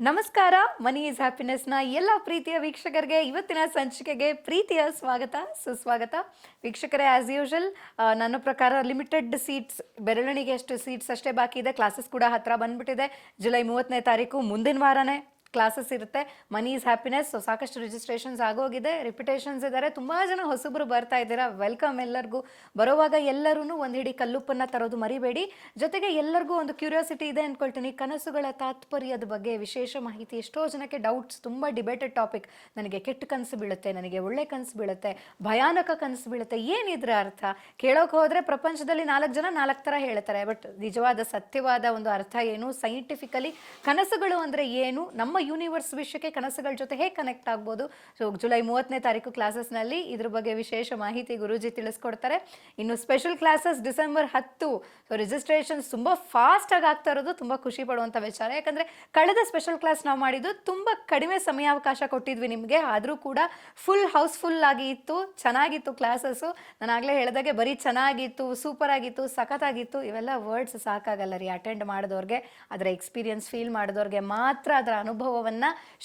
ನಮಸ್ಕಾರ. Money is ಹ್ಯಾಪಿನೆಸ್ನ ಎಲ್ಲ ಪ್ರೀತಿಯ ವೀಕ್ಷಕರಿಗೆ ಇವತ್ತಿನ ಸಂಚಿಕೆಗೆ ಪ್ರೀತಿಯ ಸ್ವಾಗತ ಸುಸ್ವಾಗತ. ವೀಕ್ಷಕರೇ, ಆ್ಯಸ್ ಯೂಶುವಲ್ ನನ್ನ ಪ್ರಕಾರ ಲಿಮಿಟೆಡ್ ಸೀಟ್ಸ್, ಬೆರಳಿಗೆ ಎಷ್ಟು ಸೀಟ್ಸ್ ಅಷ್ಟೇ ಬಾಕಿ ಇದೆ. ಕ್ಲಾಸಸ್ ಕೂಡ ಹತ್ತಿರ ಬಂದ್ಬಿಟ್ಟಿದೆ. ಜುಲೈ 30ನೇ ತಾರೀಕು ಮುಂದಿನ ವಾರನೇ ಕ್ಲಾಸಸ್ ಇರುತ್ತೆ. Money is happiness. ಸೊ ಸಾಕಷ್ಟು ರಿಜಿಸ್ಟ್ರೇಷನ್ಸ್ ಆಗೋಗಿದೆ, ರಿಪಿಟೇಷನ್ಸ್ ಇದ್ದಾರೆ, ತುಂಬ ಜನ ಹೊಸಬ್ರು ಬರ್ತಾ ಇದ್ದೀರಾ. ವೆಲ್ಕಮ್ ಎಲ್ಲರಿಗೂ. ಬರೋವಾಗ ಎಲ್ಲರೂ ಒಂದು ಹಿಡಿ ಕಲ್ಲುಪ್ಪನ್ನು ತರೋದು ಮರಿಬೇಡಿ. ಜೊತೆಗೆ ಎಲ್ಲರಿಗೂ ಒಂದು ಕ್ಯೂರಿಯಾಸಿಟಿ ಇದೆ ಅಂದ್ಕೊಳ್ತೀನಿ, ಕನಸುಗಳ ತಾತ್ಪರ್ಯದ ಬಗ್ಗೆ ವಿಶೇಷ ಮಾಹಿತಿ. ಎಷ್ಟೋ ಜನಕ್ಕೆ ಡೌಟ್ಸ್, ತುಂಬ ಡಿಬೇಟೆಡ್ ಟಾಪಿಕ್. ನನಗೆ ಕೆಟ್ಟ ಕನಸು ಬೀಳುತ್ತೆ, ನನಗೆ ಒಳ್ಳೆ ಕನಸು ಬೀಳುತ್ತೆ, ಭಯಾನಕ ಕನಸು ಬೀಳುತ್ತೆ, ಏನಿದ್ರೆ ಅರ್ಥ? ಕೇಳೋಕೆ ಹೋದರೆ ಪ್ರಪಂಚದಲ್ಲಿ 4 ಜನ 4 ಥರ ಹೇಳ್ತಾರೆ. ಬಟ್ ನಿಜವಾದ ಸತ್ಯವಾದ ಒಂದು ಅರ್ಥ ಏನು? ಸೈಂಟಿಫಿಕಲಿ ಕನಸುಗಳು ಅಂದರೆ ಏನು? ನಮ್ಮ ಯೂನಿವರ್ಸ್ ವಿಷಯಕ್ಕೆ ಕನಸುಗಳ ಜೊತೆ ಹೇಗೆ ಕನೆಕ್ಟ್ ಆಗ್ಬೋದು? ಸೊ ಜುಲೈ 30ನೇ ತಾರೀಕು ಕ್ಲಾಸಸ್ನಲ್ಲಿ ಇದ್ರ ಬಗ್ಗೆ ವಿಶೇಷ ಮಾಹಿತಿ ಗುರೂಜಿ ತಿಳಿಸ್ಕೊಡ್ತಾರೆ. ಇನ್ನು special classes December 10. So registrations ತುಂಬ ಫಾಸ್ಟಾಗಿ ಆಗ್ತಾ ಇರೋದು ತುಂಬ ಖುಷಿ ಪಡುವಂಥ ವಿಚಾರ. ಯಾಕಂದರೆ ಕಳೆದ ಸ್ಪೆಷಲ್ ಕ್ಲಾಸ್ ನಾವು ಮಾಡಿದ್ದು ತುಂಬ ಕಡಿಮೆ ಸಮಯಾವಕಾಶ ಕೊಟ್ಟಿದ್ವಿ ನಿಮಗೆ, ಆದರೂ ಕೂಡ ಫುಲ್ ಹೌಸ್ಫುಲ್ ಆಗಿ ಇತ್ತು, ಚೆನ್ನಾಗಿತ್ತು ಕ್ಲಾಸಸ್ಸು. ನಾನು ಆಗಲೇ ಹೇಳಿದಾಗೆ ಬರೀ ಚೆನ್ನಾಗಿತ್ತು, ಸೂಪರ್ ಆಗಿತ್ತು, ಸಖತ್ತಾಗಿತ್ತು ಇವೆಲ್ಲ ವರ್ಡ್ಸ್ ಸಾಕಾಗಲ್ಲ ರೀ ಅಟೆಂಡ್ ಮಾಡಿದವ್ರಿಗೆ. ಅದರ ಎಕ್ಸ್ಪೀರಿಯನ್ಸ್ ಫೀಲ್ ಮಾಡಿದವ್ರಿಗೆ ಮಾತ್ರ ಅದರ ಅನುಭವವನ್ನು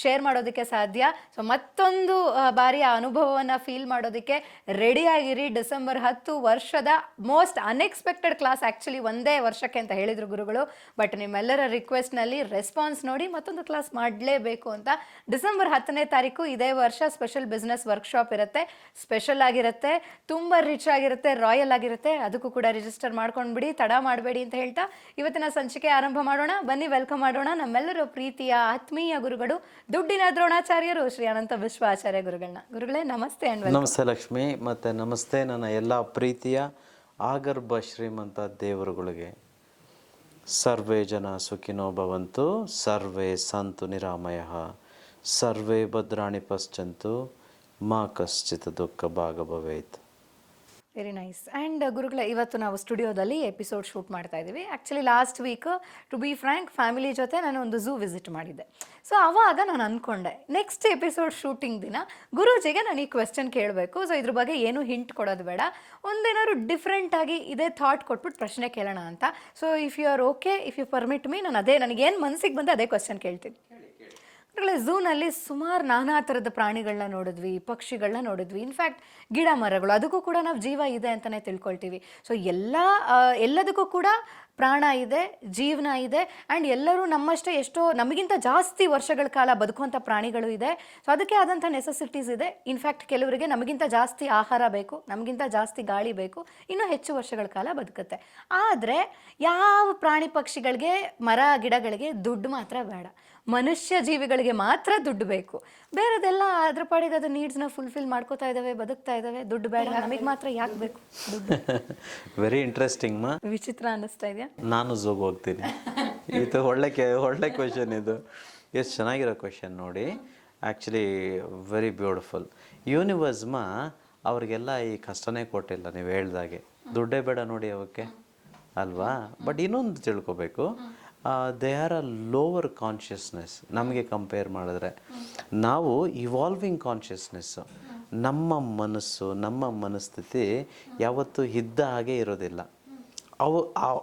ಶೇರ್ ಮಾಡೋದಕ್ಕೆ ಸಾಧ್ಯ. ಸೊ ಮತ್ತೊಂದು ಬಾರಿ ಆ ಅನುಭವವನ್ನು ಫೀಲ್ ಮಾಡೋದಕ್ಕೆ ರೆಡಿಯಾಗಿರಿ. ಡಿಸೆಂಬರ್ 10 ವರ್ಷದ ಮೋಸ್ಟ್ ಅನ್ಎಕ್ಸ್ಪೆಕ್ಟೆಡ್ ಕ್ಲಾಸ್. ಆ್ಯಕ್ಚುಲಿ ಒಂದೇ ವರ್ಷಕ್ಕೆ ಅಂತ ಹೇಳಿದರು ಗುರುಗಳು, ಬಟ್ ನಿಮ್ಮೆಲ್ಲರ ರಿಕ್ವೆಸ್ಟ್ನಲ್ಲಿ ರೆಸ್ಪಾನ್ಸ್ ನೋಡಿ ಮತ್ತೊಂದು ಕ್ಲಾಸ್ ಮಾಡಲೇಬೇಕು ಅಂತ ಡಿಸೆಂಬರ್ 10ನೇ ತಾರೀಕು ಇದೇ ವರ್ಷ ಸ್ಪೆಷಲ್ ಬಿಸ್ನೆಸ್ ವರ್ಕ್ಶಾಪ್ ಇರುತ್ತೆ. ಸ್ಪೆಷಲ್ ಆಗಿರುತ್ತೆ, ತುಂಬ ರಿಚ್ ಆಗಿರುತ್ತೆ, ರಾಯಲ್ ಆಗಿರುತ್ತೆ. ಅದಕ್ಕೂ ಕೂಡ ರಿಜಿಸ್ಟರ್ ಮಾಡ್ಕೊಂಡ್ಬಿಡಿ, ತಡ ಮಾಡಬೇಡಿ ಅಂತ ಹೇಳ್ತಾ ಇವತ್ತಿನ ಸಂಚಿಕೆ ಆರಂಭ ಮಾಡೋಣ. ಬನ್ನಿ, ವೆಲ್ಕಮ್ ಮಾಡೋಣ ನಮ್ಮೆಲ್ಲರ ಪ್ರೀತಿಯ ಆತ್ಮೀಯ ಗುರುಗಳು, ದುಡ್ಡಿನ ದ್ರೋಣಾಚಾರ್ಯರು ಶ್ರೀ ಅನಂತ ವಿಶ್ವ ಆಚಾರ್ಯ ಗುರುಗಳನ್ನ. ಗುರುಗಳೇ ನಮಸ್ತೆ. ನಮಸ್ತೆ ಲಕ್ಷ್ಮಿ, ಮತ್ತು ನಮಸ್ತೆ ನನ್ನ ಎಲ್ಲ ಪ್ರೀತಿಯ ಆಗರ್ಭ ಶ್ರೀಮಂತ ದೇವರುಗಳಿಗೆ. ಸರ್ವೇ ಜನ ಸುಖಿನೋ ಭವಂತು, ಸರ್ವೇ ಸಂತು ನಿರಾಮಯಃ, ಸರ್ವೇ ಭದ್ರಾಣಿ ಪಶ್ಯಂತು, ಮಾ ಕಶ್ಚಿತ್ ದುಃಖ ಭಾಗ ಭವೇತ್. Very nice. ಆ್ಯಂಡ್ ಗುರುಗಳೇ, ಇವತ್ತು ನಾವು ಸ್ಟುಡಿಯೋದಲ್ಲಿ ಎಪಿಸೋಡ್ ಶೂಟ್ ಮಾಡ್ತಾ ಇದ್ದೀವಿ. Actually last week to be frank family ಜೊತೆ ನಾನು ಒಂದು ಝೂ ವಿಸಿಟ್ ಮಾಡಿದ್ದೆ. ಸೊ ಆವಾಗ ನಾನು ಅಂದ್ಕೊಂಡೆ ನೆಕ್ಸ್ಟ್ ಎಪಿಸೋಡ್ ಶೂಟಿಂಗ್ ದಿನ ಗುರೂಜಿಗೆ ನಾನು ಈ ಕ್ವೆಶ್ಚನ್ ಕೇಳಬೇಕು. ಸೊ ಇದ್ರ ಬಗ್ಗೆ ಏನು ಹಿಂಟ್ ಕೊಡೋದು ಬೇಡ, ಒಂದೇನಾದ್ರು ಡಿಫ್ರೆಂಟಾಗಿ ಇದೇ ಥಾಟ್ ಕೊಟ್ಬಿಟ್ಟು ಪ್ರಶ್ನೆ ಕೇಳೋಣ ಅಂತ. So if you are okay, if you permit me, ನಾನು ನನಗೇನು ಮನಸ್ಸಿಗೆ ಬಂದೆ ಅದೇ ಕ್ವೆಶ್ಚನ್ ಕೇಳ್ತೀನಿ. ಝೂನಲ್ಲಿ ಸುಮಾರು ನಾನಾ ಥರದ ಪ್ರಾಣಿಗಳನ್ನ ನೋಡಿದ್ವಿ, ಪಕ್ಷಿಗಳನ್ನ ನೋಡಿದ್ವಿ, ಇನ್ಫ್ಯಾಕ್ಟ್ ಗಿಡ ಮರಗಳು, ಅದಕ್ಕೂ ಕೂಡ ನಾವು ಜೀವ ಇದೆ ಅಂತಲೇ ತಿಳ್ಕೊಳ್ತೀವಿ. ಸೊ ಎಲ್ಲದಕ್ಕೂ ಕೂಡ ಪ್ರಾಣ ಇದೆ, ಜೀವನ ಇದೆ. ಆ್ಯಂಡ್ ಎಲ್ಲರೂ ನಮ್ಮಷ್ಟೇ ಎಷ್ಟೋ ನಮಗಿಂತ ಜಾಸ್ತಿ ವರ್ಷಗಳ ಕಾಲ ಬದುಕುವಂಥ ಪ್ರಾಣಿಗಳು ಇದೆ. ಸೊ ಅದಕ್ಕೆ ಆದಂಥ ನೆಸೆಸಿಟೀಸ್ ಇದೆ. ಇನ್ಫ್ಯಾಕ್ಟ್ ಕೆಲವರಿಗೆ ನಮಗಿಂತ ಜಾಸ್ತಿ ಆಹಾರ ಬೇಕು, ನಮಗಿಂತ ಜಾಸ್ತಿ ಗಾಳಿ ಬೇಕು, ಇನ್ನೂ ಹೆಚ್ಚು ವರ್ಷಗಳ ಕಾಲ ಬದುಕುತ್ತೆ. ಆದರೆ ಯಾವ ಪ್ರಾಣಿ ಪಕ್ಷಿಗಳಿಗೆ, ಮರ ಗಿಡಗಳಿಗೆ ದುಡ್ಡು ಮಾತ್ರ ಬೇಡ, ಮನುಷ್ಯ ಜೀವಿಗಳಿಗೆ ಮಾತ್ರ ದುಡ್ಡು ಬೇಕು. ಬೇರೆದೆಲ್ಲ ಅದ್ರ ಪಾಡಿಗೆ ಅದು ನೀಡ್ಸ್ನ ಫುಲ್ಫಿಲ್ ಮಾಡ್ಕೋತಾ ಇದ್ದಾವೆ, ಬದುಕ್ತಾ ಇದ್ದಾವೆ. ದುಡ್ಡು ಬೇಡ, ನಮಗೆ ಮಾತ್ರ ಯಾಕೆ ಬೇಕು ದುಡ್ಡು? ವೆರಿ ಇಂಟ್ರೆಸ್ಟಿಂಗ್ ಮಾ. ವಿಚಿತ್ರ ಅನ್ನಿಸ್ತಾ ಇದೆಯಾ? ನಾನು ಝೂಗೆ ಹೋಗ್ತೀನಿ. ಇದು ಒಳ್ಳೆ ಕ್ವೆಶನ್. ಇದು ಎಷ್ಟು ಚೆನ್ನಾಗಿರೋ ಕ್ವೆಶನ್ ನೋಡಿ. Actually very beautiful. ಯೂನಿವರ್ಸ್ ಅವ್ರಿಗೆಲ್ಲ ಈ ಕಷ್ಟನೇ ಕೊಟ್ಟಿಲ್ಲ. ನೀವು ಹೇಳ್ದಾಗೆ ದುಡ್ಡೇ ಬೇಡ ನೋಡಿ ಅವಕ್ಕೆ, ಅಲ್ವಾ? ಬಟ್ ಇನ್ನೊಂದು ತಿಳ್ಕೊಬೇಕು, they are a lower consciousness. ನಮಗೆ ಕಂಪೇರ್ ಮಾಡಿದ್ರೆ ನಾವು ಇವಾಲ್ವಿಂಗ್ ಕಾನ್ಷಿಯಸ್ನೆಸ್ಸು. ನಮ್ಮ ಮನಸ್ಸು, ನಮ್ಮ ಮನಸ್ಥಿತಿ ಯಾವತ್ತೂ ಇದ್ದ ಹಾಗೆ ಇರೋದಿಲ್ಲ.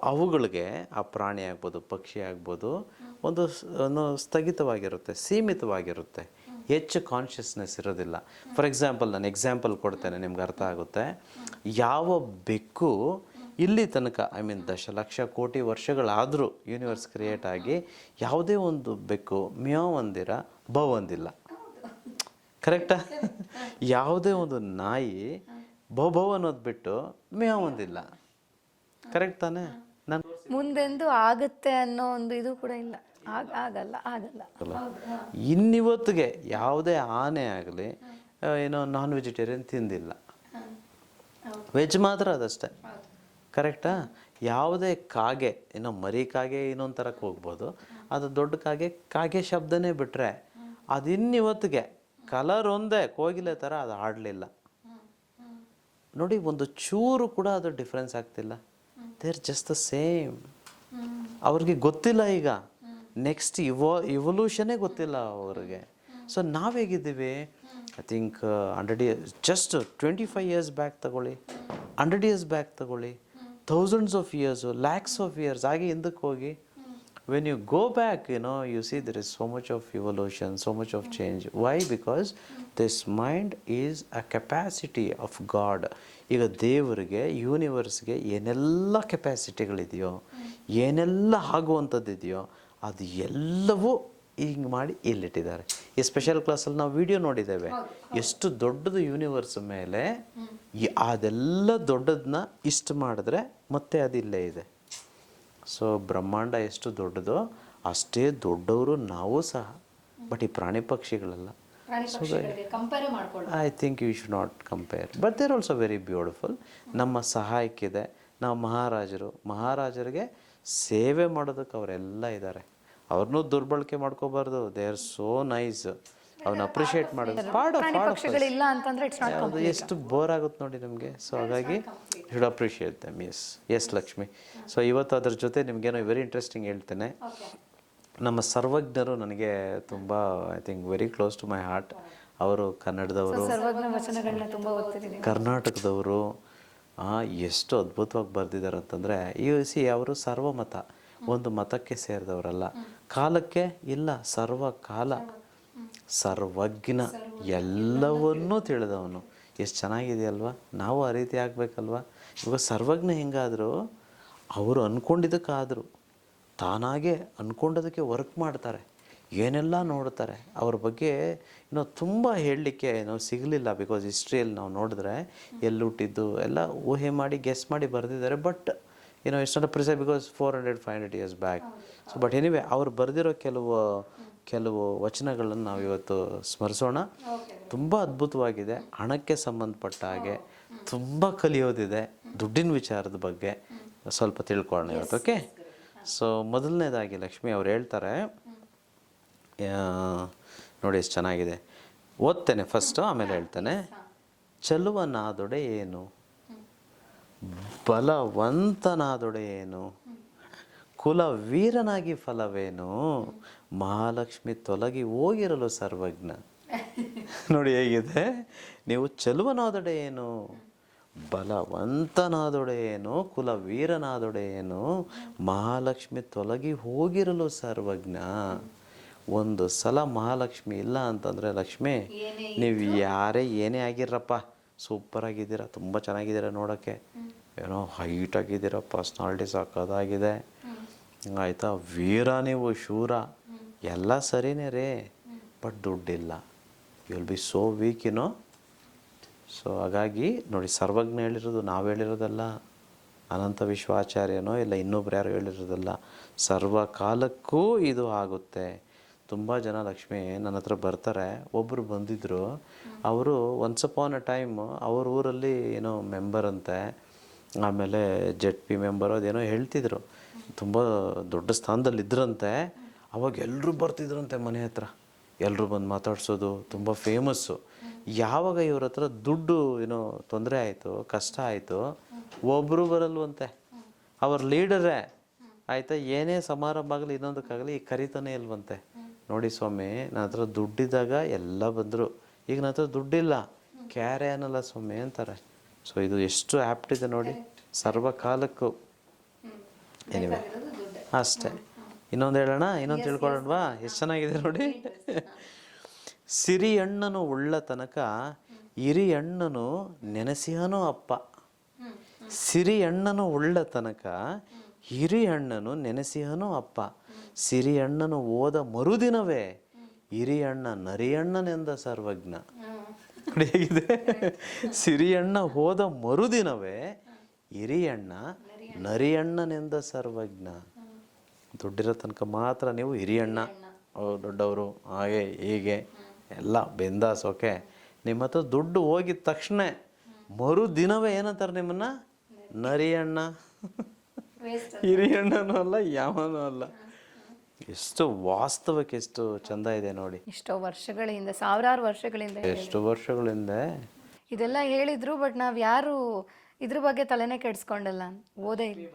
ಅವುಗಳಿಗೆ, ಆ ಪ್ರಾಣಿ ಆಗ್ಬೋದು, ಪಕ್ಷಿ ಆಗ್ಬೋದು, ಒಂದು ಸ್ಥಗಿತವಾಗಿರುತ್ತೆ, ಸೀಮಿತವಾಗಿರುತ್ತೆ, ಹೆಚ್ಚು ಕಾನ್ಷಿಯಸ್ನೆಸ್ ಇರೋದಿಲ್ಲ. ಫಾರ್ ಎಕ್ಸಾಂಪಲ್, ನಾನು ಎಕ್ಸಾಂಪಲ್ ಕೊಡ್ತೇನೆ, ನಿಮ್ಗೆ ಅರ್ಥ ಆಗುತ್ತೆ. ಯಾವ ಬೆಕ್ಕು ಇಲ್ಲಿ ತನಕ, ದಶಲಕ್ಷ ಕೋಟಿ ವರ್ಷಗಳಾದರೂ ಯೂನಿವರ್ಸ್ ಕ್ರಿಯೇಟ್ ಆಗಿ ಯಾವುದೇ ಒಂದು ಬೆಕ್ಕು ಮ್ಯಾವ್ ಅಂದಿರ ಬವ್ ಅಂದಿಲ್ಲ. ಕರೆಕ್ಟಾ? ಯಾವುದೇ ಒಂದು ನಾಯಿ ಬವ್ ಅನ್ನೋದು ಬಿಟ್ಟು ಮ್ಯಾವ್ ಅಂದಿಲ್ಲ. ಕರೆಕ್ಟ್ ತಾನೇ? ಮುಂದೆಂದು ಆಗುತ್ತೆ ಅನ್ನೋ ಒಂದು ಇದು ಕೂಡ ಇಲ್ಲ. ಆಗಲ್ಲ. ಇನ್ನಿವತ್ತಿಗೆ ಯಾವುದೇ ಆನೆ ಆಗಲಿ ಏನೋ ನಾನ್ ವೆಜಿಟೇರಿಯನ್ ತಿಂದಿಲ್ಲ, ವೆಜ್ ಮಾತ್ರ ಅದಷ್ಟೇ. ಕರೆಕ್ಟಾ? ಯಾವುದೇ ಕಾಗೆ, ಏನೋ ಮರಿ ಕಾಗೆ ಇನ್ನೊಂದು ಥರಕ್ಕೆ ಹೋಗ್ಬೋದು, ಅದು ದೊಡ್ಡ ಕಾಗೆ ಶಬ್ದನೇ ಬಿಟ್ಟರೆ ಅದು ಇನ್ನಿವತ್ತಿಗೆ ಕಲರ್ ಒಂದೇ ಕೋಗಿಲೆ ಥರ ಅದು ಆಡಲಿಲ್ಲ ನೋಡಿ. ಒಂದು ಚೂರು ಕೂಡ ಅದು ಡಿಫ್ರೆನ್ಸ್ ಆಗ್ತಿಲ್ಲ. They are just the same. ಅವ್ರಿಗೆ ಗೊತ್ತಿಲ್ಲ ಈಗ ನೆಕ್ಸ್ಟ್ ಇವಲ್ಯೂಷನ್ನೇ ಗೊತ್ತಿಲ್ಲ ಅವ್ರಿಗೆ. ಸೊ ನಾವು ಹೇಗಿದ್ದೀವಿ? I think 100 years, just 25 years back ತಗೊಳ್ಳಿ, 100 years ಬ್ಯಾಕ್ ತಗೊಳ್ಳಿ, thousands of years, lakhs of years ಹಾಗೆ ಹಿಂದಕ್ಕೆ ಹೋಗಿ when you go back, you see there is so much of evolution, so much of change. Why? Because this mind is a capacity of God. ಈಗ ದೇವರಿಗೆ, ಯೂನಿವರ್ಸ್ಗೆ ಏನೆಲ್ಲ ಕೆಪಾಸಿಟಿಗಳಿದೆಯೋ, ಏನೆಲ್ಲ ಆಗುವಂಥದ್ದಿದೆಯೋ ಅದು ಎಲ್ಲವೂ ಹಿಂಗೆ ಮಾಡಿ ಇಲ್ಲಿಟ್ಟಿದ್ದಾರೆ. ಈ ಸ್ಪೆಷಲ್ ಕ್ಲಾಸಲ್ಲಿ ನಾವು ವಿಡಿಯೋ ನೋಡಿದ್ದೇವೆ, ಎಷ್ಟು ದೊಡ್ಡದು ಯೂನಿವರ್ಸ್ ಮೇಲೆ ಅದೆಲ್ಲ ದೊಡ್ಡದನ್ನ ಇಷ್ಟು ಮಾಡಿದ್ರೆ ಮತ್ತೆ ಅದು ಇಲ್ಲೇ ಇದೆ. ಸೊ ಬ್ರಹ್ಮಾಂಡ ಎಷ್ಟು ದೊಡ್ಡದೋ ಅಷ್ಟೇ ದೊಡ್ಡವರು ನಾವು ಸಹ, ಬಟ್ ಈ ಪ್ರಾಣಿ ಪಕ್ಷಿಗಳೆಲ್ಲ. I think you should not compare, but they're also very beautiful. ನಮ್ಮ ಸಹಾಯಕ್ಕಿದೆ. ನಾವು ಮಹಾರಾಜರಿಗೆ ಸೇವೆ ಮಾಡೋದಕ್ಕೆ ಅವರೆಲ್ಲ ಇದ್ದಾರೆ. ಅವ್ರನ್ನೂ ದುರ್ಬಳಕೆ ಮಾಡ್ಕೋಬಾರ್ದು. They are so nice. ಅವ್ನ ಅಪ್ರಿಷಿಯೇಟ್ ಮಾಡೋದು ಯಾವುದು ಎಷ್ಟು ಬೋರ್ ಆಗುತ್ತೆ ನೋಡಿ ನಮಗೆ. ಸೊ ಹಾಗಾಗಿ should appreciate them. Yes Lakshmi. So ಇವತ್ತು ಅದ್ರ ಜೊತೆ ನಿಮಗೇನೋ ವೆರಿ ಇಂಟ್ರೆಸ್ಟಿಂಗ್ ಹೇಳ್ತೇನೆ. ನಮ್ಮ ಸರ್ವಜ್ಞರು ನನಗೆ ತುಂಬ I think very close to my heart. ಅವರು ಕನ್ನಡದವರು, ಕರ್ನಾಟಕದವರು. ಎಷ್ಟು ಅದ್ಭುತವಾಗಿ ಬರೆದಿದ್ದಾರೆ ಅಂತಂದರೆ, ಅವರು ಸರ್ವಮತ, ಒಂದು ಮತಕ್ಕೆ ಸೇರಿದವರಲ್ಲ, ಕಾಲಕ್ಕೆ ಇಲ್ಲ, ಸರ್ವಕಾಲ, ಸರ್ವಜ್ಞ, ಎಲ್ಲವನ್ನೂ ತಿಳಿದವನು. ಎಷ್ಟು ಚೆನ್ನಾಗಿದೆಯಲ್ವ. ನಾವು ಆ ರೀತಿ ಆಗಬೇಕಲ್ವ. ಇವಾಗ ಸರ್ವಜ್ಞ ಹೆಂಗಾದರೂ ಅವರು ಅಂದ್ಕೊಂಡಿದ್ದಕ್ಕಾದರೂ ತಾನಾಗೆ ಅಂದ್ಕೊಂಡೋದಕ್ಕೆ ವರ್ಕ್ ಮಾಡ್ತಾರೆ, ಏನೆಲ್ಲ ನೋಡ್ತಾರೆ. ಅವ್ರ ಬಗ್ಗೆ ತುಂಬ ಹೇಳಲಿಕ್ಕೆ ಸಿಗಲಿಲ್ಲ. ಬಿಕಾಸ್ ಹಿಸ್ಟ್ರಿಯಲ್ಲಿ ನಾವು ನೋಡಿದ್ರೆ ಎಲ್ಲಿ ಹುಟ್ಟಿದ್ದು ಎಲ್ಲ ಊಹೆ ಮಾಡಿ ಗೆಸ್ ಮಾಡಿ ಬರೆದಿದ್ದಾರೆ. But it's not precise because 400-500 years back. So but anyway ಅವ್ರು ಬರೆದಿರೋ ಕೆಲವು ವಚನಗಳನ್ನು ನಾವು ಇವತ್ತು ಸ್ಮರಿಸೋಣ. ತುಂಬ ಅದ್ಭುತವಾಗಿದೆ. ಹಣಕ್ಕೆ ಸಂಬಂಧಪಟ್ಟ ಹಾಗೆ ತುಂಬ ಕಲಿಯೋದಿದೆ. ದುಡ್ಡಿನ ವಿಚಾರದ ಬಗ್ಗೆ ಸ್ವಲ್ಪ ತಿಳ್ಕೊಳ್ಳೋಣ ಇವತ್ತು. ಓಕೆ. ಸೊ ಮೊದಲನೇದಾಗಿ ಲಕ್ಷ್ಮಿ ಅವ್ರು ಹೇಳ್ತಾರೆ ನೋಡಿ, ಎಷ್ಟು ಚೆನ್ನಾಗಿದೆ. ಓದ್ತೇನೆ ಫಸ್ಟು, ಆಮೇಲೆ ಹೇಳ್ತೇನೆ. ಚಲುವನಾದೊಡೆ ಏನು, ಬಲವಂತನಾದೊಡೆ ಏನು, ಕುಲವೀರನಾಗಿ ಫಲವೇನು, ಮಹಾಲಕ್ಷ್ಮಿ ತೊಲಗಿ ಹೋಗಿರಲು ಸರ್ವಜ್ಞ. ನೋಡಿ ಹೇಗಿದೆ. ನೀವು ಚಲುವನಾದೊಡೆ ಏನು, ಬಲವಂತನಾದೊಡೆ ಏನು, ಕುಲವೀರನಾದೊಡೆ ಏನು, ಮಹಾಲಕ್ಷ್ಮಿ ತೊಲಗಿ ಹೋಗಿರಲು ಸರ್ವಜ್ಞ. ಒಂದು ಸಲ ಮಹಾಲಕ್ಷ್ಮಿ ಇಲ್ಲ ಅಂತಂದರೆ ಲಕ್ಷ್ಮಿ, ನೀವು ಏನೇ ಆಗಿರಪ್ಪ, ಸೂಪರಾಗಿದ್ದೀರ, ತುಂಬ ಚೆನ್ನಾಗಿದ್ದೀರ, ನೋಡೋಕ್ಕೆ ಏನೋ ಹೈಟ್ ಆಗಿದ್ದೀರ, ಪರ್ಸ್ನಾಲಿಟಿ ಸಾಕೋದಾಗಿದೆ, ಆಯಿತಾ, ವೀರ, ನೀವು ಶೂರ, ಎಲ್ಲ ಸರಿನೇ ರೇ, ಬಟ್ ದುಡ್ಡಿಲ್ಲ. You will be so weak. So ಹಾಗಾಗಿ ನೋಡಿ, ಸರ್ವಜ್ಞ ಹೇಳಿರೋದು ನಾವು ಹೇಳಿರೋದಲ್ಲ, ಅನಂತ ವಿಶ್ವ ಆಚಾರ್ಯನೋ ಇಲ್ಲ ಇನ್ನೊಬ್ರು ಯಾರು ಹೇಳಿರೋದಲ್ಲ. ಸರ್ವಕಾಲಕ್ಕೂ ಇದು ಆಗುತ್ತೆ. ತುಂಬ ಜನ ಲಕ್ಷ್ಮಿ ನನ್ನ ಹತ್ರ ಬರ್ತಾರೆ. ಒಬ್ಬರು ಬಂದಿದ್ದರು. ಅವರು ಒನ್ಸ್ ಅಪಾನ್ ಅ ಟೈಮ್ ಅವ್ರ ಊರಲ್ಲಿ ಏನೋ ಮೆಂಬರ್ ಅಂತೆ, ಆಮೇಲೆ ZP ಮೆಂಬರು ಅದೇನೋ ಹೇಳ್ತಿದ್ರು. ತುಂಬ ದೊಡ್ಡ ಸ್ಥಾನದಲ್ಲಿದ್ದರಂತೆ. ಅವಾಗ ಎಲ್ಲರೂ ಬರ್ತಿದ್ರಂತೆ ಮನೆ ಹತ್ರ, ಎಲ್ಲರೂ ಬಂದು ಮಾತಾಡ್ಸೋದು, ತುಂಬ ಫೇಮಸ್ಸು. ಯಾವಾಗ ಇವ್ರ ಹತ್ರ ದುಡ್ಡು ತೊಂದರೆ ಆಯಿತು, ಕಷ್ಟ ಆಯಿತು, ಒಬ್ಬರು ಬರಲ್ವಂತೆ. ಅವ್ರ ಲೀಡರೇ ಆಯಿತಾ, ಏನೇ ಸಮಾರಂಭ ಆಗಲಿ ಇನ್ನೊಂದಕ್ಕಾಗಲಿ ಕರಿತಾನೆ ಇಲ್ವಂತೆ. ನೋಡಿ ಸ್ವಾಮಿ, ನನ್ನ ಹತ್ರ ದುಡ್ಡಿದ್ದಾಗ ಎಲ್ಲ ಬಂದರು, ಈಗ ನನ್ನ ಹತ್ರ ದುಡ್ಡಿಲ್ಲ, ಕ್ಯಾರೆ ಅನ್ನಲ್ಲ ಸ್ವಾಮಿ ಅಂತಾರೆ. ಸೊ ಇದು ಎಷ್ಟು ಆ್ಯಪ್ಟ್ ಇದೆ ನೋಡಿ, ಸರ್ವಕಾಲಕ್ಕೂ. ಏನಿವೆ ಅಷ್ಟೇ. ಇನ್ನೊಂದು ಹೇಳೋಣ, ಇನ್ನೊಂದು ತಿಳ್ಕೊಳ್ಳೋಣವಾ? ಎಷ್ಟು ಚೆನ್ನಾಗಿದೆ ನೋಡಿ. ಸಿರಿ ಅಣ್ಣನು ಉಳ್ಳ ತನಕ ಹಿರಿ ಅಣ್ಣನು ನೆನೆಸಿಯನೋ ಅಪ್ಪ. ಸಿರಿ ಅಣ್ಣನು ಉಳ್ಳ ತನಕ ಹಿರಿ ಅಣ್ಣನು ನೆನೆಸಿಯನೋ ಅಪ್ಪ. ಸಿರಿ ಅಣ್ಣನು ಹೋದ ಮರುದಿನವೇ ಹಿರಿ ಅಣ್ಣ ನರಿಯಣ್ಣನೆಂದ ಸರ್ವಜ್ಞ. ನೋಡಿ ಹೇಗಿದೆ. ಸಿರಿಯಣ್ಣ ಹೋದ ಮರುದಿನವೇ ಹಿರಿಯಣ್ಣ ನರಿಯಣ್ಣನೆಂದ ಸರ್ವಜ್ಞ. ದುಡ್ಡಿರೋ ತನಕ ಮಾತ್ರ ನೀವು ಹಿರಿಯಣ್ಣ, ದೊಡ್ಡವರು, ಹಾಗೆ ಹೀಗೆ ಎಲ್ಲ ಬೆಂದಾಸ್. ಓಕೆ. ನಿಮ್ಮ ಹತ್ರ ದುಡ್ಡು ಹೋಗಿದ ತಕ್ಷಣ ಮರುದಿನವೇ ಏನಂತಾರೆ ನಿಮ್ಮನ್ನ? ನರಿಯಣ್ಣ. ಹಿರಿಯಣ್ಣನೂ ಅಲ್ಲ, ಯಾವನೂ ಅಲ್ಲ. ಎಷ್ಟು ವಾಸ್ತವಕ್ಕೆ ಎಷ್ಟು ಚಂದ ಇದೆ ನೋಡಿ. ಎಷ್ಟೋ ವರ್ಷಗಳಿಂದ, ಸಾವಿರಾರು ವರ್ಷಗಳಿಂದ, ಎಷ್ಟು ವರ್ಷಗಳಿಂದ ಇದೆಲ್ಲ ಹೇಳಿದ್ರು. ಬಟ್ ನಾವ್ ಯಾರು ಇದ್ರ ಬಗ್ಗೆ ತಲೆನೇ ಕೆಡ್ಸ್ಕೊಂಡಲ್ಲ, ಓದೇ ಇಲ್ಲ,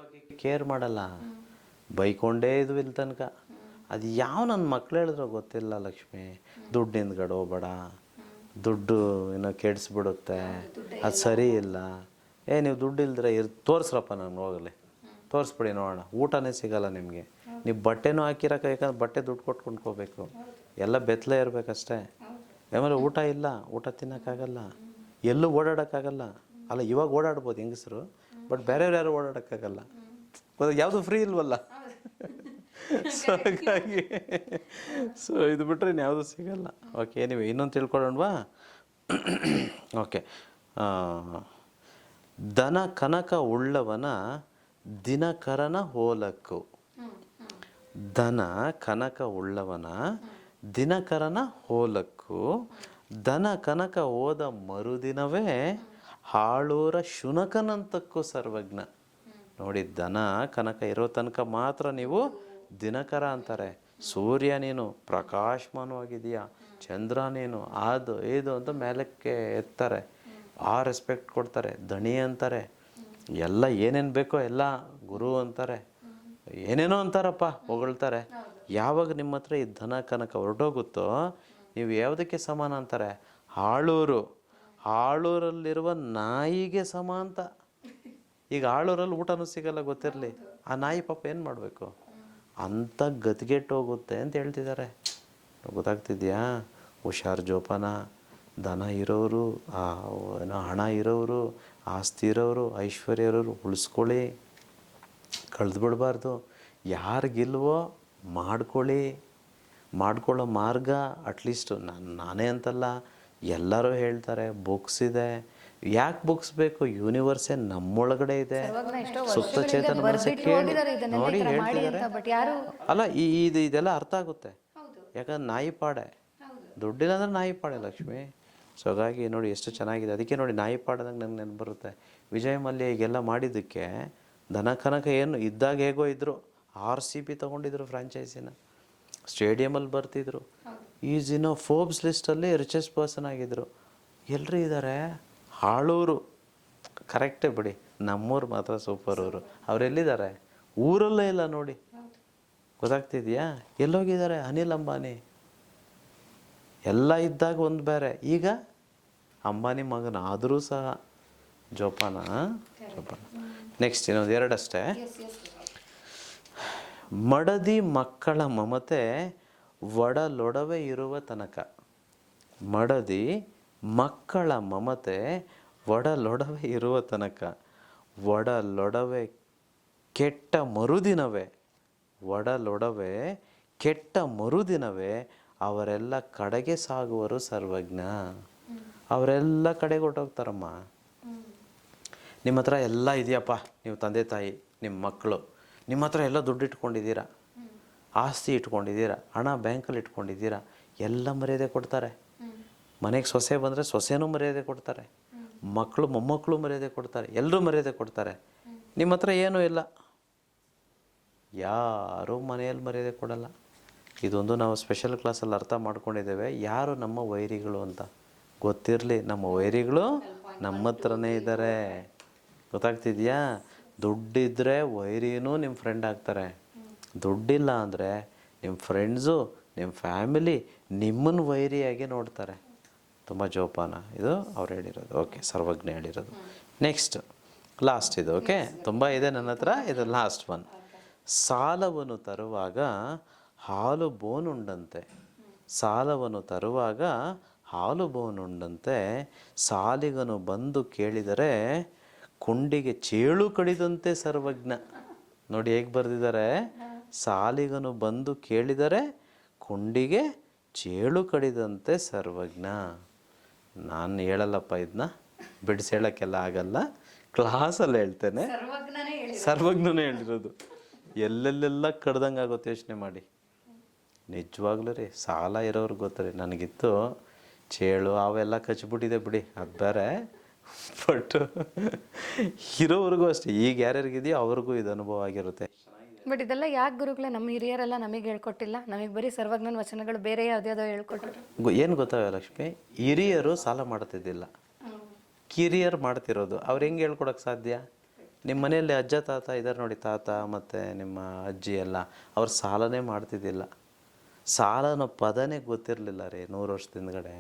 ಕೇರ್ ಮಾಡಲ್ಲ, ಬೈಕೊಂಡೇ ಇದು ಇಲ್ಲಿ ತನಕ. ಅದು ಯಾವ ನನ್ನ ಮಕ್ಳು ಹೇಳಿದ್ರು ಗೊತ್ತಿಲ್ಲ ಲಕ್ಷ್ಮಿ. ದುಡ್ಡಿಂದ ಗಡೋಬೇಡ, ದುಡ್ಡು ಕೆಡಿಸ್ಬಿಡುತ್ತೆ, ಅದು ಸರಿ ಇಲ್ಲ. ನೀವು ದುಡ್ಡು ಇಲ್ದ್ರೆ ತೋರಿಸ್ರಪ್ಪ ನಾನು ಹೋಗಲಿ. ತೋರಿಸ್ಬಿಡಿ ನೋಡೋಣ. ಊಟನೇ ಸಿಗಲ್ಲ ನಿಮಗೆ. ನೀವು ಬಟ್ಟೆನೂ ಹಾಕಿರೋಕೆ, ಯಾಕಂದ್ರೆ ಬಟ್ಟೆ ದುಡ್ಡು ಕೊಟ್ಟು ಕೊಂಡ್ಕೋಬೇಕು, ಎಲ್ಲ ಬೆತ್ತಲೇ ಇರಬೇಕಷ್ಟೇ. ಆಮೇಲೆ ಊಟ ಇಲ್ಲ, ಊಟ ತಿನ್ನೋಕ್ಕಾಗಲ್ಲ, ಎಲ್ಲೂ ಓಡಾಡೋಕ್ಕಾಗಲ್ಲ. ಅಲ್ಲ, ಇವಾಗ ಓಡಾಡ್ಬೋದು ಹೆಂಗಸರು, ಬಟ್ ಬೇರೆಯವ್ರು ಯಾರು ಓಡಾಡೋಕ್ಕಾಗಲ್ಲ. ಯಾವುದು ಫ್ರೀ ಇಲ್ವಲ್ಲ. ಸೊ ಹಾಗಾಗಿ ಇದು ಬಿಟ್ಟರೆ ಇನ್ಯಾವುದೂ ಸಿಗಲ್ಲ. ಓಕೆ, ನೀವು ಇನ್ನೊಂದು ತಿಳ್ಕೊಳ್ಳೋಣವಾ? ಓಕೆ, ದನ ಕನಕ ಉಳ್ಳವನ ದಿನಕರನ ಹೋಲಕ್ಕು. ದನ ಕನಕ ಉಳ್ಳವನ ದಿನಕರನ ಹೋಲಕ್ಕು, ದನ ಕನಕ ಹೋದ ಮರುದಿನವೇ ಹಾಳೂರ ಶುನಕನಂತಕ್ಕೂ ಸರ್ವಜ್ಞ. ನೋಡಿ, ದನ ಕನಕ ಇರೋ ತನಕ ಮಾತ್ರ ನೀವು ದಿನಕರ ಅಂತಾರೆ. ಸೂರ್ಯ ನೀನು ಪ್ರಕಾಶಮಾನವಾಗಿದೆಯಾ, ಚಂದ್ರ ನೀನು ಅದು ಇದು ಅಂತ ಮೇಲಕ್ಕೆ ಎತ್ತಾರೆ, ಆ ರೆಸ್ಪೆಕ್ಟ್ ಕೊಡ್ತಾರೆ. ದಣಿ ಅಂತಾರೆ, ಎಲ್ಲ ಏನೇನು ಬೇಕೋ ಎಲ್ಲ ಗುರು ಅಂತಾರೆ, ಏನೇನೋ ಅಂತಾರಪ್ಪ, ಹೊಗಳ್ತಾರೆ. ಯಾವಾಗ ನಿಮ್ಮ ಹತ್ರ ಈ ದನ ಕನಕ ಹೊರಟೋಗುತ್ತೋ ನೀವು ಯಾವುದಕ್ಕೆ ಸಮಾನ ಅಂತಾರೆ? ಹಾಳೂರಲ್ಲಿರುವ ನಾಯಿಗೆ ಸಮ ಅಂತ. ಈಗ ಆಳೂರಲ್ಲಿ ಊಟನೂ ಸಿಗಲ್ಲ, ಗೊತ್ತಿರಲಿ. ಆ ನಾಯಿ ಪಾಪ ಏನು ಮಾಡಬೇಕು ಅಂತ ಗತಿಗೆಟ್ಟು ಹೋಗುತ್ತೆ ಅಂತ ಹೇಳ್ತಿದ್ದಾರೆ. ಗೊತ್ತಾಗ್ತಿದ್ಯಾ? ಹುಷಾರು ಜೋಪಾನ. ದನ ಇರೋರು, ಹಣ ಇರೋರು, ಆಸ್ತಿ ಇರೋರು, ಐಶ್ವರ್ಯ ಇರೋರು ಉಳಿಸ್ಕೊಳ್ಳಿ, ಕಳೆದು ಬಿಡಬಾರ್ದು. ಯಾರಿಗಿಲ್ವೋ ಮಾಡ್ಕೊಳ್ಳಿ. ಮಾಡ್ಕೊಳ್ಳೋ ಮಾರ್ಗ ಅಟ್ಲೀಸ್ಟು ನಾನೇ ಅಂತಲ್ಲ, ಎಲ್ಲರೂ ಹೇಳ್ತಾರೆ. ಬುಕ್ಸ್ ಇದೆ. ಯಾಕೆ ಬುಕ್ಸ್ ಬೇಕು? ಯೂನಿವರ್ಸೇ ನಮ್ಮೊಳಗಡೆ ಇದೆ. ಸುಪ್ತ ಚೇತನ ಮನಸ್ಸು ಕೇಳಿ ನೋಡಿ ಹೇಳ್ತಿದ್ದಾರೆ. ಅಲ್ಲ, ಇದೆಲ್ಲ ಅರ್ಥ ಆಗುತ್ತೆ. ಯಾಕಂದ್ರೆ ನಾಯಿ ಪಾಡೆ, ದುಡ್ಡಿಲ್ಲ ಅಂದ್ರೆ ನಾಯಿ ಪಾಡೆ ಲಕ್ಷ್ಮಿ. ಸೊ ಹಾಗಾಗಿ ನೋಡಿ ಎಷ್ಟು ಚೆನ್ನಾಗಿದೆ. ಅದಕ್ಕೆ ನೋಡಿ, ನಾಯಿ ಪಾಡದಾಗ ನಂಗೆ ನೆನಪು ಬರುತ್ತೆ. ವಿಜಯ್ ಮಲ್ಯ ಈಗೆಲ್ಲ ಮಾಡಿದ್ದಕ್ಕೆ ದನ ಕನಕ ಏನು ಇದ್ದಾಗ ಹೇಗೋ ಇದ್ದರು, RCB ತೊಗೊಂಡಿದ್ರು ಫ್ರಾಂಚೈಸಿನ, ಸ್ಟೇಡಿಯಮಲ್ಲಿ ಬರ್ತಿದ್ರು, ಈಸಿನೋ ಫೋರ್ಬ್ಸ್ ಲಿಸ್ಟಲ್ಲಿ ರಿಚೆಸ್ಟ್ ಪರ್ಸನ್ ಆಗಿದ್ದರು. ಎಲ್ಲರೂ ಇದ್ದಾರೆ. ಹಾಳೂರು ಕರೆಕ್ಟೇ ಬಿಡಿ, ನಮ್ಮೂರು ಮಾತ್ರ ಸೂಪರ್ ಊರು. ಅವರೆಲ್ಲಿದ್ದಾರೆ? ಊರಲ್ಲೇ ಇಲ್ಲ ನೋಡಿ. ಗೊತ್ತಾಗ್ತಿದೆಯಾ? ಎಲ್ಲೋಗಿದ್ದಾರೆ? ಅನಿಲ್ ಅಂಬಾನಿ ಎಲ್ಲ ಇದ್ದಾಗ ಒಂದು ಬೇರೆ, ಈಗ ಅಂಬಾನಿ ಮಗನ ಆದರೂ ಸಹ ಜೋಪಾನ. ನೆಕ್ಸ್ಟ್ ಇನ್ನೊಂದು ಎರಡಷ್ಟೇ. ಮಡದಿ ಮಕ್ಕಳ ಮಮತೆ ಒಡಲೊಡವೆ ಇರುವ ತನಕ. ಮಡದಿ ಮಕ್ಕಳ ಮಮತೆ ಒಡಲೊಡವೆ ಇರುವ ತನಕ, ಒಡಲೊಡವೆ ಕೆಟ್ಟ ಮರುದಿನವೇ, ಒಡಲೊಡವೆ ಕೆಟ್ಟ ಮರುದಿನವೇ ಅವರೆಲ್ಲ ಕಡೆಗೆ ಸಾಗುವರು ಸರ್ವಜ್ಞ. ಅವರೆಲ್ಲ ಕಡೆಗೆ ಹೊರಟೋಗ್ತಾರಮ್ಮ. ನಿಮ್ಮ ಹತ್ರ ಎಲ್ಲ ಇದೆಯಪ್ಪ, ನೀವು ತಂದೆ ತಾಯಿ, ನಿಮ್ಮ ಮಕ್ಕಳು, ನಿಮ್ಮ ಹತ್ರ ಎಲ್ಲ ದುಡ್ಡು ಇಟ್ಕೊಂಡಿದ್ದೀರಾ, ಆಸ್ತಿ ಇಟ್ಕೊಂಡಿದ್ದೀರಾ, ಹಣ ಬ್ಯಾಂಕಲ್ಲಿ ಇಟ್ಕೊಂಡಿದ್ದೀರಾ, ಎಲ್ಲ ಮರ್ಯಾದೆ ಕೊಡ್ತಾರೆ. ಮನೆಗೆ ಸೊಸೆ ಬಂದರೆ ಸೊಸೆನೂ ಮರ್ಯಾದೆ ಕೊಡ್ತಾರೆ, ಮಕ್ಕಳು ಮೊಮ್ಮಕ್ಕಳು ಮರ್ಯಾದೆ ಕೊಡ್ತಾರೆ, ಎಲ್ಲರೂ ಮರ್ಯಾದೆ ಕೊಡ್ತಾರೆ. ನಿಮ್ಮ ಹತ್ರ ಏನೂ ಇಲ್ಲ, ಯಾರೂ ಮನೆಯಲ್ಲಿ ಮರ್ಯಾದೆ ಕೊಡಲ್ಲ. ಇದೊಂದು ನಾವು ಸ್ಪೆಷಲ್ ಕ್ಲಾಸಲ್ಲಿ ಅರ್ಥ ಮಾಡ್ಕೊಂಡಿದ್ದೇವೆ. ಯಾರು ನಮ್ಮ ವೈರಿಗಳು ಅಂತ ಗೊತ್ತಿರಲಿ. ನಮ್ಮ ವೈರಿಗಳು ನಮ್ಮ ಹತ್ರನೇ ಇದ್ದಾರೆ. ಗೊತ್ತಾಗ್ತಿದೆಯಾ? ದುಡ್ಡಿದ್ದರೆ ವೈರಿನೂ ನಿಮ್ಮ ಫ್ರೆಂಡ್ ಆಗ್ತಾರೆ. ದುಡ್ಡಿಲ್ಲ ಅಂದರೆ ನಿಮ್ಮ ಫ್ರೆಂಡ್ಸು, ನಿಮ್ಮ ಫ್ಯಾಮಿಲಿ ನಿಮ್ಮನ್ನು ವೈರಿಯಾಗಿ ನೋಡ್ತಾರೆ. ತುಂಬ ಜೋಪಾನ. ಇದು ಅವ್ರು ಹೇಳಿರೋದು. ಓಕೆ, ಸರ್ವಜ್ಞ ಹೇಳಿರೋದು. ನೆಕ್ಸ್ಟ್ ಲಾಸ್ಟ್ ಇದು. ಓಕೆ, ತುಂಬ ಇದೆ ನನ್ನ ಹತ್ರ, ಇದು ಲಾಸ್ಟ್ ಒನ್. ಸಾಲವನ್ನು ತರುವಾಗ ಹಾಲು ಬೋನುಂಡಂತೆ, ಸಾಲವನ್ನು ತರುವಾಗ ಹಾಲು ಬೋನುಂಡಂತೆ, ಸಾಲಿಗನು ಬಂದು ಕೇಳಿದರೆ ಕುಂಡಿಗೆ ಚೇಳು ಕಡಿದಂತೆ ಸರ್ವಜ್ಞ. ನೋಡಿ ಹೇಗೆ ಬರೆದಿದ್ದಾರೆ. ಸಾಲಿಗನು ಬಂದು ಕೇಳಿದರೆ ಕುಂಡಿಗೆ ಚೇಳು ಕಡಿದಂತೆ ಸರ್ವಜ್ಞ. ನಾನು ಹೇಳಲ್ಲಪ್ಪ, ಇದನ್ನ ಬಿಡಿಸಿ ಹೇಳೋಕ್ಕೆಲ್ಲ ಆಗಲ್ಲ, ಕ್ಲಾಸಲ್ಲಿ ಹೇಳ್ತೇನೆ. ಸರ್ವಜ್ಞನೇ ಹೇಳಿರೋದು. ಎಲ್ಲೆಲ್ಲೆಲ್ಲ ಕಡ್ದಂಗೆ ಆಗುತ್ತೆ ಯೋಚನೆ ಮಾಡಿ. ನಿಜವಾಗ್ಲೂ ರೀ, ಸಾಲ ಇರೋರ್ಗೆ ಗೊತ್ತ್ರಿ. ನನಗಿತ್ತು ಚೇಳು ಅವೆಲ್ಲ ಕಚ್ಚಿಬಿಟ್ಟಿದೆ ಬಿಡಿ, ಅದು ಬೇರೆ. ಬಟ್ ಇರೋವ್ರಿಗೂ ಅಷ್ಟೇ, ಈಗ ಯಾರ್ಯಾರಿಗಿದೆಯೋ ಅವ್ರಿಗೂ ಇದು ಅನುಭವ ಆಗಿರುತ್ತೆ. ಬಟ್ ಇದೆಲ್ಲ ಯಾಕೆ ಗುರುಗಳೇ ನಮ್ಮ ಹಿರಿಯರೆಲ್ಲ ನಮಗೆ ಹೇಳ್ಕೊಟ್ಟಿಲ್ಲ? ನಮಗೆ ಬರೀ ಸರ್ವಜ್ಞನ ವಚನಗಳು ಬೇರೆ ಯಾವುದ್ಯಾವುದೋ ಹೇಳ್ಕೊಟ್ರು. ಏನು ಗೊತ್ತಾಗ ಲಕ್ಷ್ಮಿ, ಹಿರಿಯರು ಸಾಲ ಮಾಡ್ತಿದ್ದಿಲ್ಲ, ಕಿರಿಯರು ಮಾಡ್ತಿರೋದು. ಅವ್ರು ಹೆಂಗೆ ಹೇಳ್ಕೊಡೋಕ್ಕೆ ಸಾಧ್ಯ? ನಿಮ್ಮ ಮನೆಯಲ್ಲಿ ಅಜ್ಜ ತಾತ ಇದ್ದಾರೆ ನೋಡಿ, ತಾತ ಮತ್ತು ನಿಮ್ಮ ಅಜ್ಜಿ ಎಲ್ಲ, ಅವ್ರು ಸಾಲನೇ ಮಾಡ್ತಿದ್ದಿಲ್ಲ. ಸಾಲ ಅನ್ನೋ ಪದನೇ ಗೊತ್ತಿರಲಿಲ್ಲ ರೀ 100 ವರ್ಷದ ಹಿಂದ್ಗಡೆ.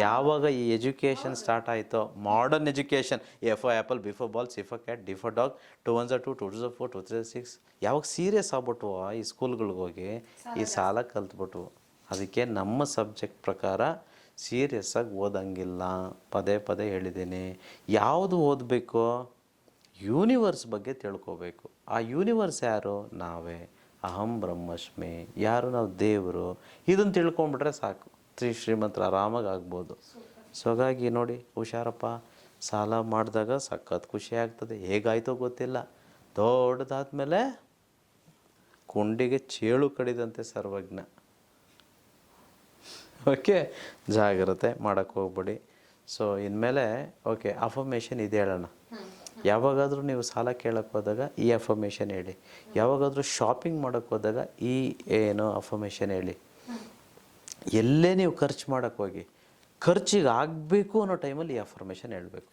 ಯಾವಾಗ ಈ ಎಜುಕೇಷನ್ ಸ್ಟಾರ್ಟ್ ಆಯಿತೋ, modern education, A for apple, B for ball, C for cat, D for dog, 2 1 2, 2 2 4, 2 3 6, ಯಾವಾಗ ಸೀರಿಯಸ್ ಆಗ್ಬಿಟ್ವು ಈ ಸ್ಕೂಲ್ಗಳಿಗೆ ಹೋಗಿ ಈ ಸಾಲ ಕಲ್ತ್ಬಿಟ್ವು. ಅದಕ್ಕೆ ನಮ್ಮ ಸಬ್ಜೆಕ್ಟ್ ಪ್ರಕಾರ ಸೀರಿಯಸ್ಸಾಗಿ ಓದಂಗಿಲ್ಲ. ಪದೇ ಪದೇ ಹೇಳಿದ್ದೀನಿ. ಯಾವುದು ಓದಬೇಕು? ಯೂನಿವರ್ಸ್ ಬಗ್ಗೆ ತಿಳ್ಕೋಬೇಕು. ಆ ಯೂನಿವರ್ಸ್ ಯಾರು? ನಾವೇ. ಅಹಂ ಬ್ರಹ್ಮಸ್ಮಿ. ಯಾರು? ನಾವು ದೇವರು. ಇದನ್ನು ತಿಳ್ಕೊಂಬಿಟ್ರೆ ಸಾಕು, ಶ್ರೀಮಂತರ ಆರಾಮಾಗಿ ಆಗ್ಬೋದು. ಸೊ ಹಾಗಾಗಿ ನೋಡಿ, ಹುಷಾರಪ್ಪ. ಸಾಲ ಮಾಡಿದಾಗ ಸಖತ್ ಖುಷಿ ಆಗ್ತದೆ. ಹೇಗಾಯ್ತೋ ಗೊತ್ತಿಲ್ಲ. ದೊಡ್ಡದಾದ್ಮೇಲೆ ಕೊಂಡಿಗೆ ಚೇಳು ಕಡಿದಂತೆ ಸರ್ವಜ್ಞ. ಓಕೆ, ಜಾಗ್ರತೆ ಮಾಡೋಕ್ಕೆ ಹೋಗ್ಬೇಡಿ. ಸೊ ಇನ್ಮೇಲೆ ಓಕೆ, ಅಫರ್ಮೇಷನ್ ಇದೆ ಹೇಳೋಣ. ಯಾವಾಗಾದರೂ ನೀವು ಸಾಲ ಕೇಳೋಕ್ಕೆ ಹೋದಾಗ ಈ ಅಫರ್ಮೇಷನ್ ಹೇಳಿ. ಯಾವಾಗಾದರೂ ಶಾಪಿಂಗ್ ಮಾಡೋಕ್ಕೆ ಹೋದಾಗ ಈ ಅಫರ್ಮೇಷನ್ ಹೇಳಿ. ಎಲ್ಲೇ ನೀವು ಖರ್ಚು ಮಾಡೋಕ್ಕೆ ಹೋಗಿ ಖರ್ಚಿಗೆ ಆಗಬೇಕು ಅನ್ನೋ ಟೈಮಲ್ಲಿ ಈ ಅಫರ್ಮೇಷನ್ ಹೇಳಬೇಕು.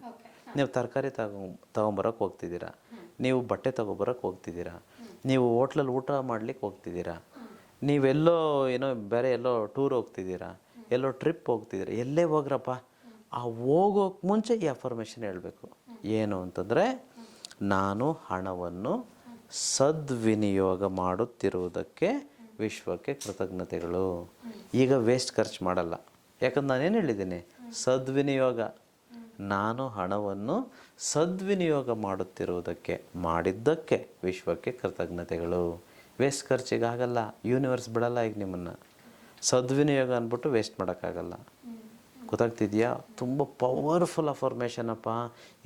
ನೀವು ತರಕಾರಿ ತೊಗೊಂಬರೋಕ್ಕೆ ಹೋಗ್ತಿದ್ದೀರಾ, ನೀವು ಬಟ್ಟೆ ತೊಗೊಬರೋಕ್ಕೆ ಹೋಗ್ತಿದ್ದೀರಾ, ನೀವು ಹೋಟ್ಲಲ್ಲಿ ಊಟ ಮಾಡ್ಲಿಕ್ಕೆ ಹೋಗ್ತಿದ್ದೀರಾ, ನೀವೆಲ್ಲೋ ಬೇರೆ ಎಲ್ಲೋ ಟೂರ್ ಹೋಗ್ತಿದ್ದೀರಾ, ಎಲ್ಲೋ ಟ್ರಿಪ್ ಹೋಗ್ತಿದ್ದೀರಾ, ಎಲ್ಲೇ ಹೋಗ್ರಪ್ಪ, ಆ ಹೋಗೋಕ್ಕೆ ಮುಂಚೆ ಈ ಅಫರ್ಮೇಷನ್ ಹೇಳಬೇಕು. ಏನು ಅಂತಂದರೆ, ನಾನು ಹಣವನ್ನು ಸದ್ವಿನಿಯೋಗ ಮಾಡುತ್ತಿರುವುದಕ್ಕೆ ವಿಶ್ವಕ್ಕೆ ಕೃತಜ್ಞತೆಗಳು. ಈಗ ವೇಸ್ಟ್ ಖರ್ಚು ಮಾಡಲ್ಲ. ಯಾಕಂದ್ರೆ ನಾನೇನು ಹೇಳಿದ್ದೀನಿ? ಸದ್ವಿನಿಯೋಗ. ನಾನು ಹಣವನ್ನು ಸದ್ವಿನಿಯೋಗ ಮಾಡುತ್ತಿರುವುದಕ್ಕೆ, ಮಾಡಿದ್ದಕ್ಕೆ ವಿಶ್ವಕ್ಕೆ ಕೃತಜ್ಞತೆಗಳು. ವೇಸ್ಟ್ ಖರ್ಚಿಗಾಗಲ್ಲ. ಯೂನಿವರ್ಸ್ ಬಿಡಲ್ಲ ಈಗ ನಿಮ್ಮನ್ನು. ಸದ್ವಿನಿಯೋಗ ಅಂದ್ಬಿಟ್ಟು ವೇಸ್ಟ್ ಮಾಡೋಕ್ಕಾಗಲ್ಲ. ಗೊತ್ತಾಗ್ತಿದೆಯಾ? ತುಂಬ ಪವರ್ಫುಲ್ ಅಫರ್ಮೇಷನ್ ಅಪ್ಪ.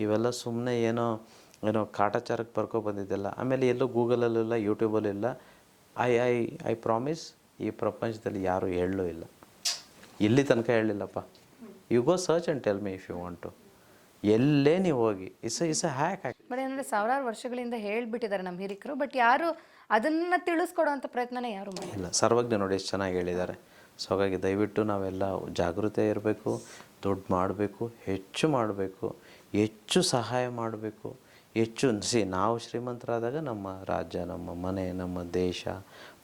ಇವೆಲ್ಲ ಸುಮ್ಮನೆ ಏನೋ ಕಾಟಾಚಾರಕ್ಕೆ ಬರ್ಕೊಬಂದಿದ್ದೆಲ್ಲ. ಆಮೇಲೆ ಎಲ್ಲೂ ಗೂಗಲಲ್ಲಿಲ್ಲ, ಯೂಟ್ಯೂಬಲ್ಲಿಲ್ಲ. ಐ ಪ್ರಾಮಿಸ್, ಈ ಪ್ರಪಂಚದಲ್ಲಿ ಯಾರೂ ಹೇಳಲೂ ಇಲ್ಲ. ಇಲ್ಲಿ ತನಕ ಹೇಳಿಲ್ಲಪ್ಪ. You go search and tell me if you want to. ಎಲ್ಲೇ ನೀವು ಹೋಗಿ ಇಸ್ ಹ್ಯಾಕ್. ಬಟ್ ಏನಂದರೆ ಸಾವಿರಾರು ವರ್ಷಗಳಿಂದ ಹೇಳ್ಬಿಟ್ಟಿದ್ದಾರೆ ನಮ್ಮ ಹಿರಿಕರು, ಬಟ್ ಯಾರು ಅದನ್ನು ತಿಳಿಸ್ಕೊಡೋವಂಥ ಪ್ರಯತ್ನನೇ ಯಾರು ಇಲ್ಲ. ಸರ್ವಜ್ಞ ನೋಡಿ ಎಷ್ಟು ಚೆನ್ನಾಗಿ ಹೇಳಿದ್ದಾರೆ. ಸೊ ಹಾಗಾಗಿ ದಯವಿಟ್ಟು ನಾವೆಲ್ಲ ಜಾಗೃತೆ ಇರಬೇಕು. ದುಡ್ಡು ಮಾಡಬೇಕು, ಹೆಚ್ಚು ಮಾಡಬೇಕು, ಹೆಚ್ಚು ಸಹಾಯ ಮಾಡಬೇಕು, ಹೆಚ್ಚು ನಾವು ಶ್ರೀಮಂತರಾದಾಗ ನಮ್ಮ ರಾಜ್ಯ, ನಮ್ಮ ಮನೆ, ನಮ್ಮ ದೇಶ,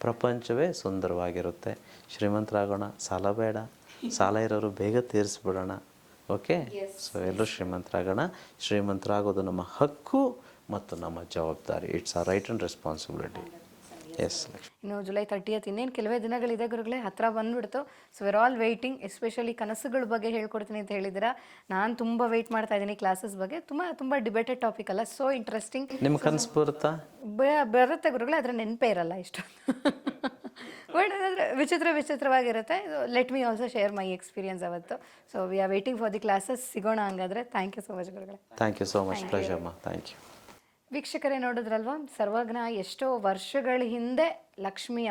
ಪ್ರಪಂಚವೇ ಸುಂದರವಾಗಿರುತ್ತೆ. ಶ್ರೀಮಂತರಾಗೋಣ, ಸಾಲ ಬೇಡ. ಸಾಲ ಇರೋರು ಬೇಗ ತೀರಿಸ್ಬಿಡೋಣ. ಓಕೆ. ಸೊ ಎಲ್ಲರೂ ಶ್ರೀಮಂತರಾಗೋಣ. ಶ್ರೀಮಂತರಾಗೋದು ನಮ್ಮ ಹಕ್ಕು ಮತ್ತು ನಮ್ಮ ಜವಾಬ್ದಾರಿ. It's a right and responsibility. Yes. ಇನ್ನು ಜುಲೈ 30th ಇನ್ನೇನು ಕೆಲವೇ ದಿನಗಳಿದೆ ಗುರುಗಳೇ, ಹತ್ತಿರ ಬಂದುಬಿಡ್ತು. So we're all waiting. Especially ಕನಸುಗಳ ಬಗ್ಗೆ ಹೇಳ್ಕೊಡ್ತೀನಿ ಅಂತ ಹೇಳಿದ್ದೀರಾ. ನಾನು ತುಂಬ ವೆಯ್ಟ್ ಮಾಡ್ತಾ ಇದ್ದೀನಿ ಕ್ಲಾಸಸ್ ಬಗ್ಗೆ. ತುಂಬ ಡಿಬೇಟೆಡ್ ಟಾಪಿಕ್ ಅಲ್ಲ, ಸೋ ಇಂಟ್ರೆಸ್ಟಿಂಗ್. ನಿಮ್ಮ ಕನಸು ಬರುತ್ತಾ? ಬರುತ್ತೆ ಗುರುಗಳೇ, ಅದರ ನೆನಪೇ ಇರಲ್ಲ ಇಷ್ಟು. ಬಟ್ ಅಂದರೆ ವಿಚಿತ್ರವಾಗಿರುತ್ತೆ. Let me also share my experience ಅವತ್ತು. So we are waiting for the classes. ಸಿಗೋಣ ಹಂಗಾದ್ರೆ. ಥ್ಯಾಂಕ್ ಯು ಸೊ ಮಚ್ ಗುರುಗಳೇ. Thank you so much. Pleasure ಮಾ. Thank you. ವೀಕ್ಷಕರೇ, ನೋಡಿದ್ರಲ್ವಾ, ಸರ್ವಜ್ಞ ಎಷ್ಟೋ ವರ್ಷಗಳ ಹಿಂದೆ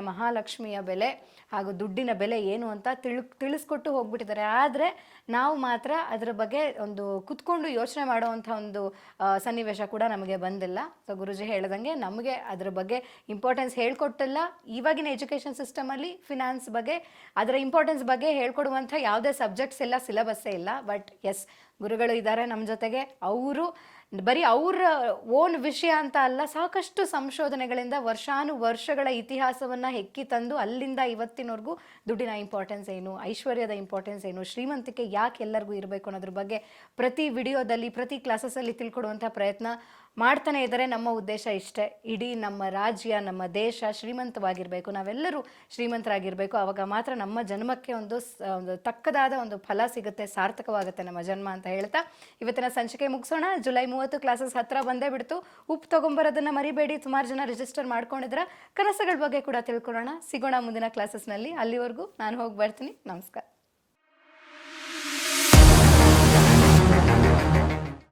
ಮಹಾಲಕ್ಷ್ಮಿಯ ಬೆಲೆ ಹಾಗೂ ದುಡ್ಡಿನ ಬೆಲೆ ಏನು ಅಂತ ತಿಳಿಸ್ಕೊಟ್ಟು ಹೋಗ್ಬಿಟ್ಟಿದ್ದಾರೆ. ಆದರೆ ನಾವು ಮಾತ್ರ ಅದರ ಬಗ್ಗೆ ಒಂದು ಕುತ್ಕೊಂಡು ಯೋಚನೆ ಮಾಡುವಂಥ ಒಂದು ಸನ್ನಿವೇಶ ಕೂಡ ನಮಗೆ ಬಂದಿಲ್ಲ. ಸೊ ಗುರುಜಿ ಹೇಳ್ದಂಗೆ ನಮಗೆ ಅದರ ಬಗ್ಗೆ ಇಂಪಾರ್ಟೆನ್ಸ್ ಹೇಳ್ಕೊಟ್ಟಿಲ್ಲ. ಇವಾಗಿನ ಎಜುಕೇಷನ್ ಸಿಸ್ಟಮಲ್ಲಿ ಫಿನಾನ್ಸ್ ಬಗ್ಗೆ, ಅದರ ಇಂಪಾರ್ಟೆನ್ಸ್ ಬಗ್ಗೆ ಹೇಳ್ಕೊಡುವಂಥ ಯಾವುದೇ ಸಬ್ಜೆಕ್ಟ್ಸ್ ಇಲ್ಲ, ಸಿಲೆಬಸ್ಸೇ ಇಲ್ಲ. ಬಟ್ ಎಸ್, ಗುರುಗಳು ಇದ್ದಾರೆ ನಮ್ಮ ಜೊತೆಗೆ. ಅವರು ಬರೀ ಅವರ ಓನ್ ವಿಷಯ ಅಂತ ಅಲ್ಲ, ಸಾಕಷ್ಟು ಸಂಶೋಧನೆಗಳಿಂದ ವರ್ಷಗಳ ಇತಿಹಾಸವನ್ನು ಹೆಕ್ಕಿ ತಂದು ಅಲ್ಲಿಂದ ಇವತ್ತಿನವರೆಗೂ ದುಡ್ಡಿನ ಇಂಪಾರ್ಟೆನ್ಸ್ ಏನು, ಐಶ್ವರ್ಯದ ಇಂಪಾರ್ಟೆನ್ಸ್ ಏನು, ಶ್ರೀಮಂತಿಕೆ ಯಾಕೆ ಎಲ್ಲರಿಗೂ ಇರಬೇಕು ಅನ್ನೋದ್ರ ಬಗ್ಗೆ ಪ್ರತಿ ವಿಡಿಯೋದಲ್ಲಿ, ಪ್ರತಿ ಕ್ಲಾಸಸ್ಸಲ್ಲಿ ತಿಳ್ಕೊಡುವಂಥ ಪ್ರಯತ್ನ ಮಾಡ್ತಾನೆ ಇದ್ದಾರೆ. ನಮ್ಮ ಉದ್ದೇಶ ಇಷ್ಟೇ, ಇಡೀ ನಮ್ಮ ರಾಜ್ಯ, ನಮ್ಮ ದೇಶ ಶ್ರೀಮಂತವಾಗಿರಬೇಕು, ನಾವೆಲ್ಲರೂ ಶ್ರೀಮಂತರಾಗಿರಬೇಕು. ಆವಾಗ ಮಾತ್ರ ನಮ್ಮ ಜನ್ಮಕ್ಕೆ ಒಂದು ತಕ್ಕದಾದ ಒಂದು ಫಲ ಸಿಗುತ್ತೆ, ಸಾರ್ಥಕವಾಗುತ್ತೆ ನಮ್ಮ ಜನ್ಮ ಅಂತ ಹೇಳ್ತಾ ಇವತ್ತಿನ ಸಂಚಿಕೆ ಮುಗಿಸೋಣ. ಜುಲೈ 30 ಕ್ಲಾಸಸ್ ಹತ್ತಿರ ಬಂದೇ ಬಿಡ್ತು. ಉಪ್ಪು ತೊಗೊಂಬರೋದನ್ನು ಮರಿಬೇಡಿ. ಸುಮಾರು ಜನ ರಿಜಿಸ್ಟರ್ ಮಾಡ್ಕೊಂಡಿದ್ರೆ. ಕನಸುಗಳ ಬಗ್ಗೆ ಕೂಡ ತಿಳ್ಕೊಳ್ಳೋಣ. ಸಿಗೋಣ ಮುಂದಿನ ಕ್ಲಾಸಸ್ನಲ್ಲಿ. ಅಲ್ಲಿವರೆಗೂ ನಾನು ಹೋಗಿ ಬರ್ತೀನಿ. ನಮಸ್ಕಾರ.